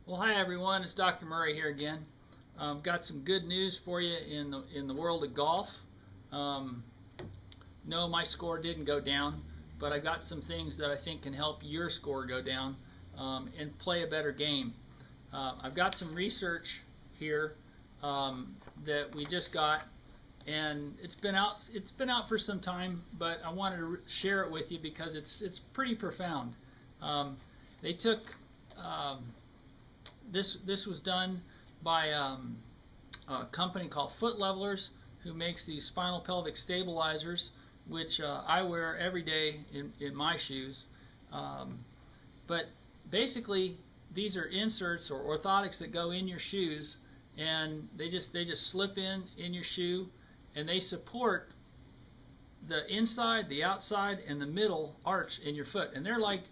Well, hi everyone. It's Dr. Murray here again. Got some good news for you in the world of golf. Um, no, my score didn't go down, but I got some things that I think can help your score go down and play a better game. I've got some research here that we just got, and it's been out. It's been out for some time, but I wanted to share it with you because it's pretty profound. They took this was done by a company called Foot Levelers, who makes these spinal pelvic stabilizers, which I wear every day in my shoes. But basically, these are inserts or orthotics that go in your shoes, and they just slip in your shoe, and they support the inside, the outside, and the middle arch in your foot. And they're like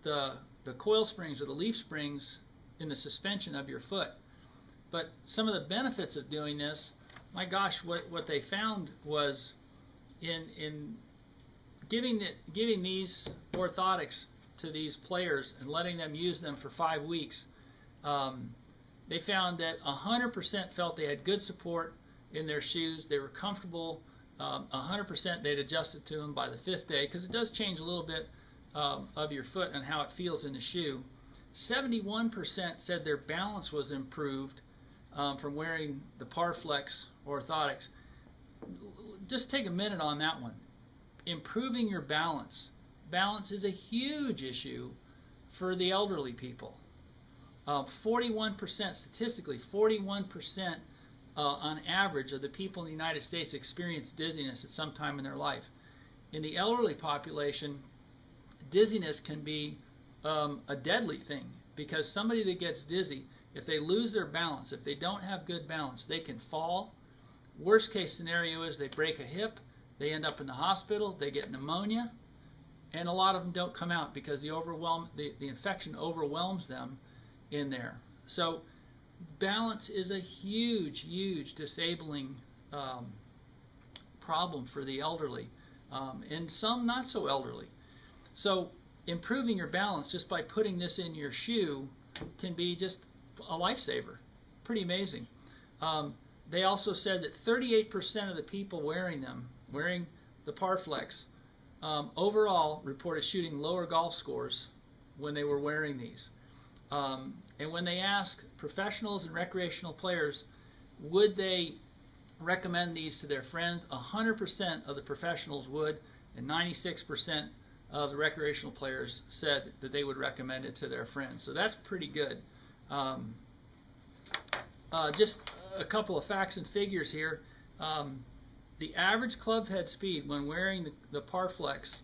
the coil springs or the leaf springs in the suspension of your foot. But some of the benefits of doing this, my gosh, what they found was in giving these orthotics to these players and letting them use them for 5 weeks, they found that 100% felt they had good support in their shoes. They were comfortable. 100% they'd adjusted to them by the 5th day, because it does change a little bit of your foot and how it feels in the shoe. 71% said their balance was improved from wearing the Parflex orthotics. Just take a minute on that one. Improving your balance. Balance is a huge issue for the elderly people. 41%, statistically, 41% on average of the people in the United States experience dizziness at some time in their life. In the elderly population, dizziness can be a deadly thing, because somebody that gets dizzy, if they lose their balance, if they don't have good balance, they can fall. Worst case scenario is they break a hip, they end up in the hospital, they get pneumonia, and a lot of them don't come out because the infection overwhelms them in there. So balance is a huge disabling problem for the elderly, and some not so elderly. So improving your balance just by putting this in your shoe can be just a lifesaver. Pretty amazing. They also said that 38% of the people wearing the Parflex, overall reported shooting lower golf scores when they were wearing these. And when they asked professionals and recreational players, would they recommend these to their friends, 100% of the professionals would, and 96% of the recreational players said that they would recommend it to their friends. So that's pretty good. Just a couple of facts and figures here. The average club head speed when wearing the Parflex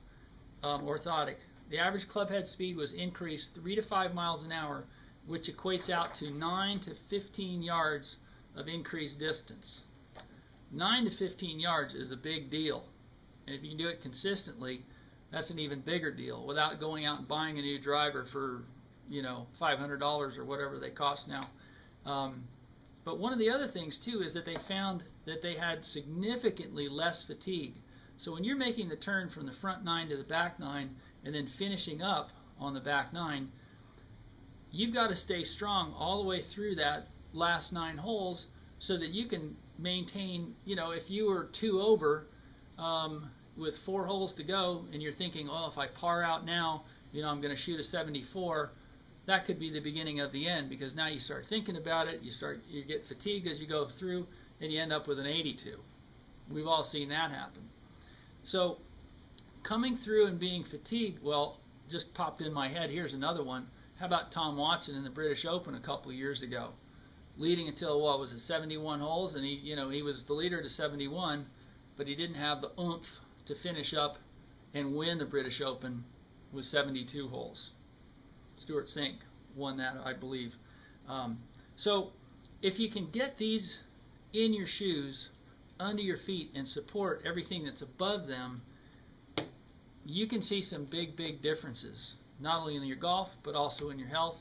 orthotic, the average club head speed was increased 3 to 5 miles an hour, which equates out to 9 to 15 yards of increased distance. 9 to 15 yards is a big deal. And if you can do it consistently, that's an even bigger deal, without going out and buying a new driver for, $500 or whatever they cost now. But one of the other things too is that they found that they had significantly less fatigue. So when you're making the turn from the front 9 to the back 9 and then finishing up on the back 9, you've got to stay strong all the way through that last 9 holes so that you can maintain, if you were 2 over with 4 holes to go and you're thinking, well, if I par out now, I'm going to shoot a 74, that could be the beginning of the end, because now you start thinking about it, you get fatigued as you go through, and you end up with an 82. We've all seen that happen. So coming through and being fatigued, well, just popped in my head, here's another one. How about Tom Watson in the British Open a couple of years ago? Leading until, what was it, 71 holes, and he was the leader to 71, but he didn't have the oomph to finish up and win the British Open with 72 holes. Stuart Sink won that, I believe. So if you can get these in your shoes, under your feet, and support everything that's above them, you can see some big differences, not only in your golf, but also in your health,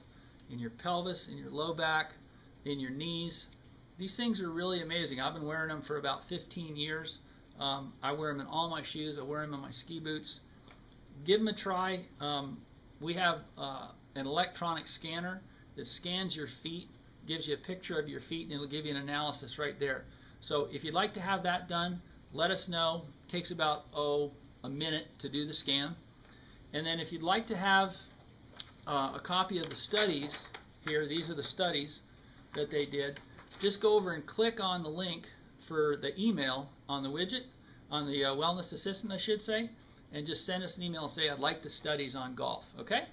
in your pelvis, in your low back, in your knees. These things are really amazing. I've been wearing them for about 15 years. I wear them in all my shoes. I wear them in my ski boots. Give them a try. We have an electronic scanner It scans your feet, gives you a picture of your feet, and it'll give you an analysis right there. So if you'd like to have that done, let us know. It takes about a minute to do the scan. And then if you'd like to have a copy of the studies here, these are the studies that they did, just go over and click on the link for the email on the widget, on the Wellness Assistant I should say, and just send us an email and say, I'd like the studies on golf, okay?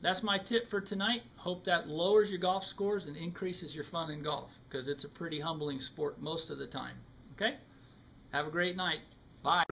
That's my tip for tonight. Hope that lowers your golf scores and increases your fun in golf, because it's a pretty humbling sport most of the time, okay? Have a great night. Bye.